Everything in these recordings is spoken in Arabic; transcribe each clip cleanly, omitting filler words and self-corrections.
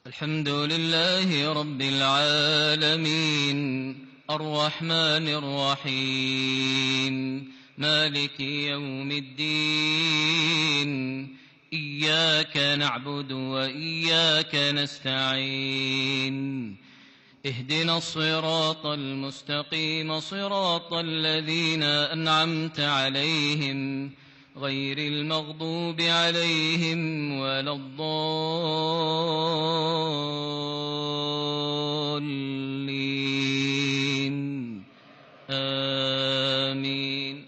الحمد لله رب العالمين الرحمن الرحيم مالك يوم الدين إياك نعبد وإياك نستعين اهدنا الصراط المستقيم صراط الذين أنعمت عليهم غير المغضوب عليهم ولا الضالين آمين.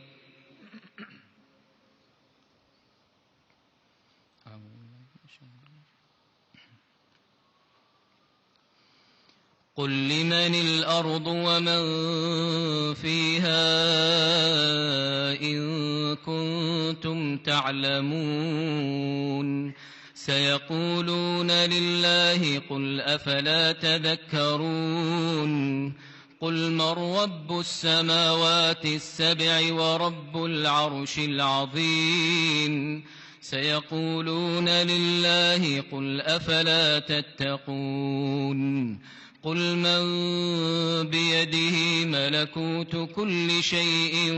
قل لمن الأرض ومن فيها إن كنتم تعلمون سيقولون لله قل أفلا تذكرون قل من رب السماوات السبع ورب العرش العظيم سيقولون لله قل أفلا تتقون قل من بيده ملكوت كل شيء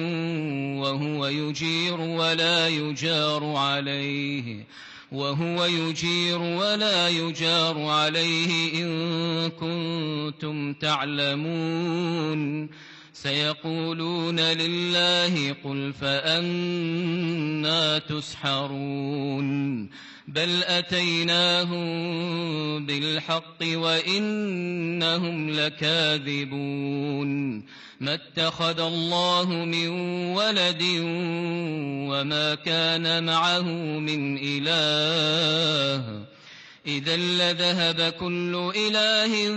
وهو يجير ولا يجار عليه إن كنتم تعلمون سيقولون لله قل فأنى تسحرون بل أتيناهم بالحق وإنهم لكاذبون ما اتخذ الله من ولد وما كان معه من إله إذا لذهب كل إله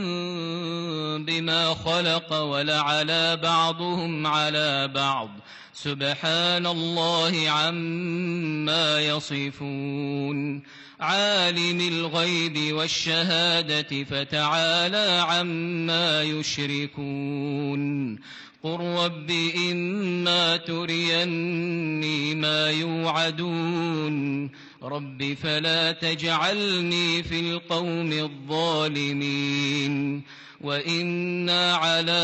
بما خلق ولعلى بعضهم على بعض سبحان الله عما يصفون عالم الغيب والشهادة فتعالى عما يشركون قل رب إما تريني ما يوعدون رب فلا تجعلني في القوم الظالمين وإنا على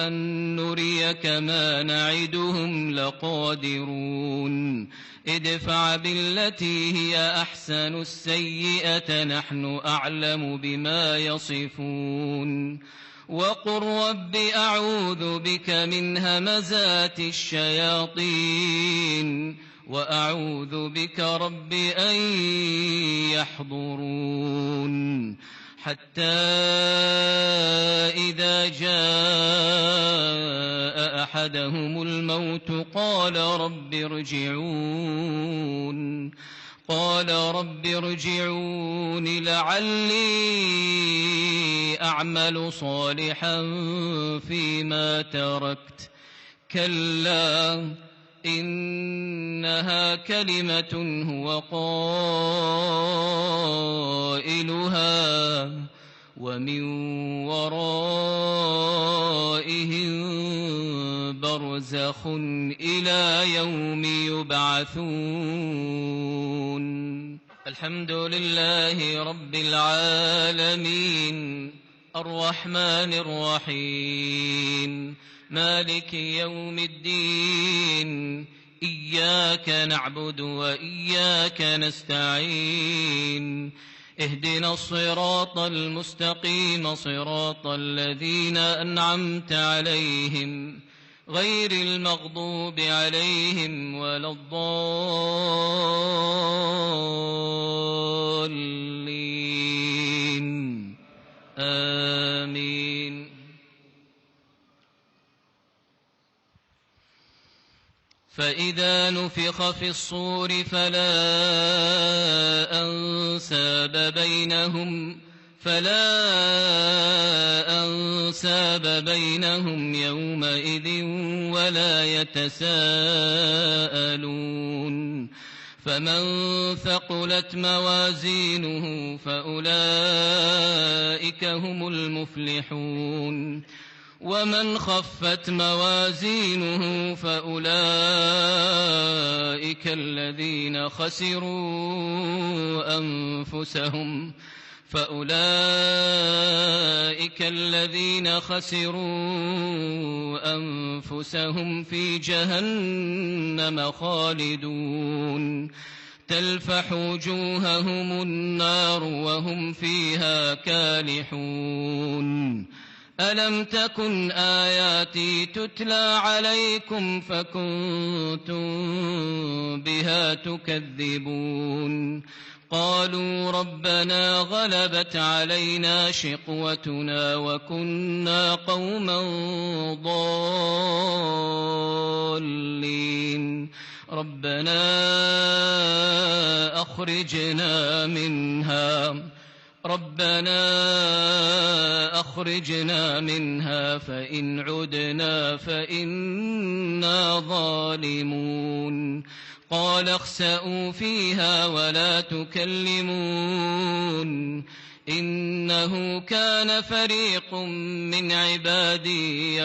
أن نريك ما نعدهم لقادرون ادفع بالتي هي أحسن السيئة نحن أعلم بما يصفون وقل رب أعوذ بك من همزات الشياطين وأعوذ بك رب أن يحضرون حتى إذا جاء أحدهم الموت قال رب ارجعون لعلي أعمل صالحا فيما تركت كلا إنها كلمة هو قائلها ومن ورائهم برزخ إلى يوم يبعثون. الحمد لله رب العالمين الرحمن الرحيم مالك يوم الدين إياك نعبد وإياك نستعين اهدنا الصراط المستقيم صراط الذين أنعمت عليهم غير المغضوب عليهم ولا الضالين آمين. فإذا نفخ في الصور فلا أنساب بينهم يومئذ ولا يتساءلون فمن ثقلت موازينه فأولئك هم المفلحون ومن خفت موازينه فأولئك الذين خسروا فأولئك الذين خسروا أنفسهم في جهنم خالدون تلفح وجوههم النار وهم فيها كالحون ألم تكن آياتي تتلى عليكم فكنتم بها تكذبون قالوا ربنا غلبت علينا شقوتنا وكنا قوما ضالين ربنا أخرجنا منها فإن عدنا فإنا ظالمون قال اخسئوا فيها ولا تكلمون إنه كان فريق من عبادي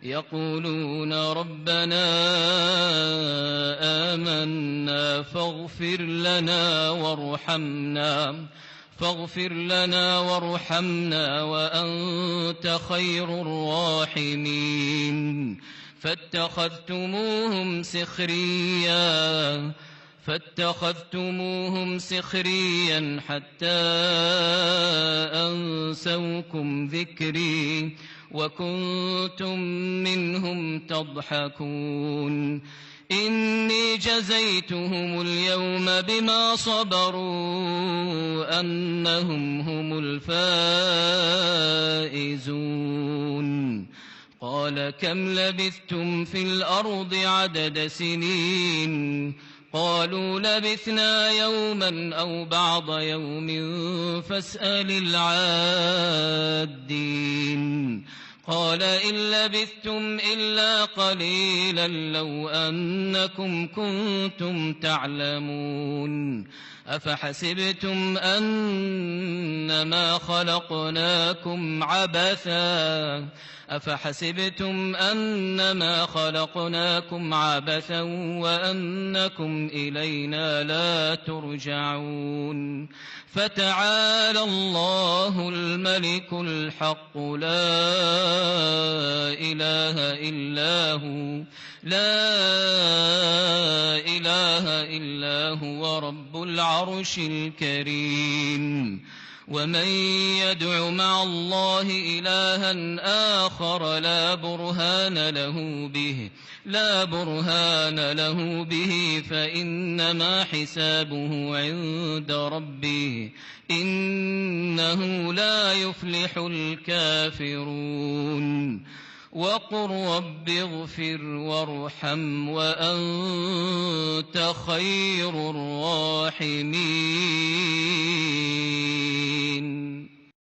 يقولون ربنا آمنا فاغفر لنا وارحمنا وأنت خير الراحمين فاتخذتموهم سخريا حتى أنسوكم ذكري وكنتم منهم تضحكون إني جزيتهم اليوم بما صبروا أنهم هم الفائزون قال كم لبثتم في الأرض عدد سنين قالوا لبثنا يوما أو بعض يوم فاسأل العادين قال إن لبثتم إلا قليلا لو أنكم كنتم تعلمون أفحسبتم أنما خلقناكم عبثا وأنكم إلينا لا ترجعون فتعالى الله الملك الحق لا إله إلا هو رب العرش الكريم ومن يدع مع الله إلها آخر لا برهان له به فإنما حسابه عند ربه إنه لا يفلح الكافرون وقل رب اغفر وارحم وأنت خير الراحمين